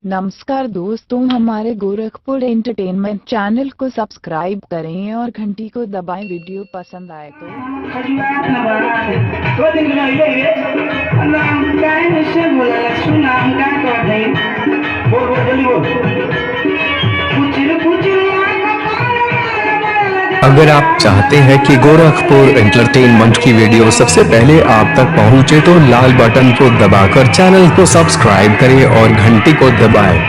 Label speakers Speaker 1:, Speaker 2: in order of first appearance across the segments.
Speaker 1: नमस्कार दोस्तों, हमारे गोरखपुर एंटरटेनमेंट चैनल को सब्सक्राइब करें और घंटी को दबाएं। वीडियो पसंद आए तो
Speaker 2: अगर आप चाहते हैं कि गोरखपुर एंटरटेनमेंट की वीडियो सबसे पहले आप तक पहुंचे तो लाल बटन को दबाकर चैनल को सब्सक्राइब करें और घंटी को दबाएं।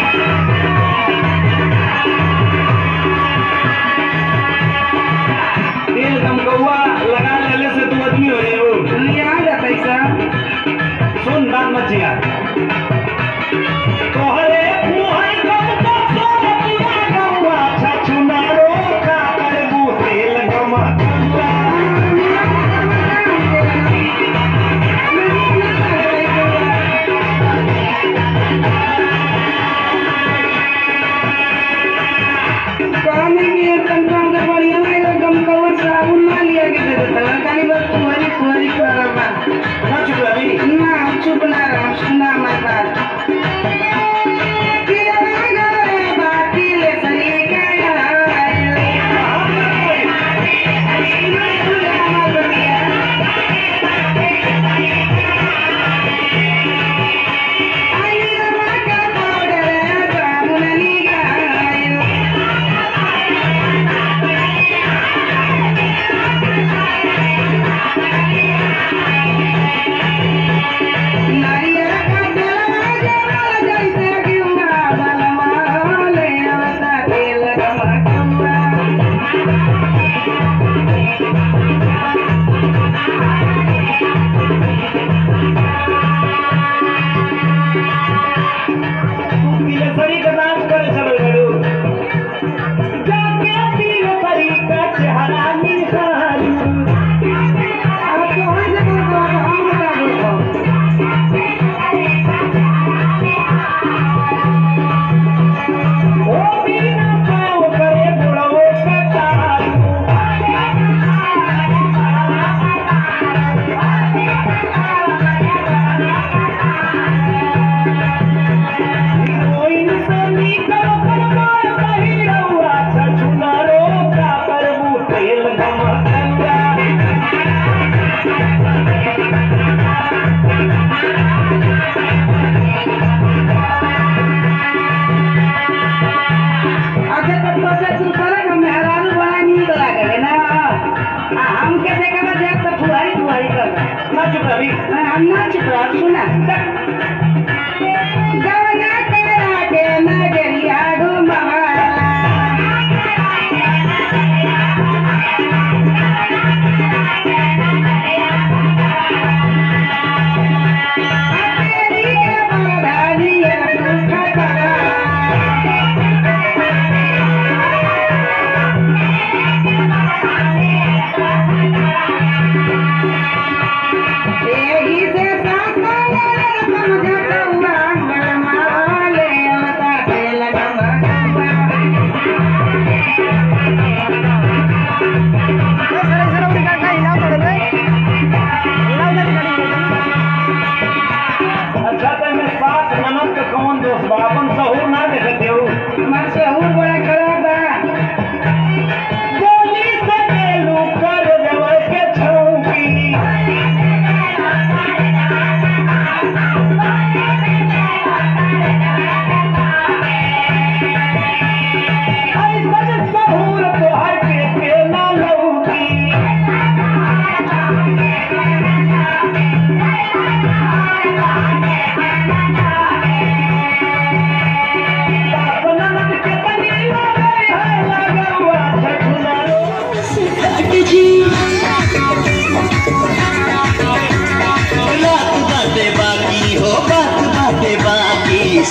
Speaker 3: लगा लेने से तू आदमी हो रहे हो लिया जाता ऐसा सुन बात मचिया तोहरे मुहर कब तो सोरे पूरा गवा छछुनारो का कर बूते लगमा पानी की तंत्र में बढ़िया है गम कवर साबुन ना लिया के दे देता कानी बस तुम्हारी तुम्हारी करवा ना चुप रही ना चुप ना रहा सुना मैं बात किया गए बाकी ले सही क्या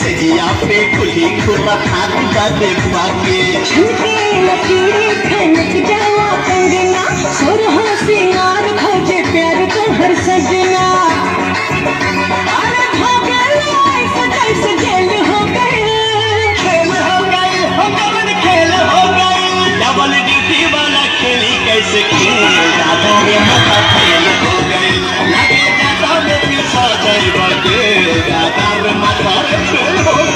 Speaker 4: सजिया पे खुली खुला खाता देखवा के
Speaker 5: झुमके लकीरे खनक जावा कंगना सुरहा सिंगार खोजे प्यार तो हर सजना अरे हो गया ऐसा कैसे खेल हो गए
Speaker 4: खेल हो गए डबल ड्यूटी वाला खेली कैसे खेल दादा रे मत खेल हो गए लगे जाता में पीछा जाई बाटे दादा रे मत खेल हो गए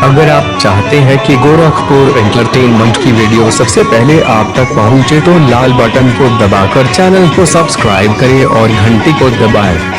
Speaker 2: अगर आप चाहते हैं कि गोरखपुर एंटरटेनमेंट की वीडियो सबसे पहले आप तक पहुंचे तो लाल बटन को दबाकर चैनल को सब्सक्राइब करें और घंटी को दबाएं।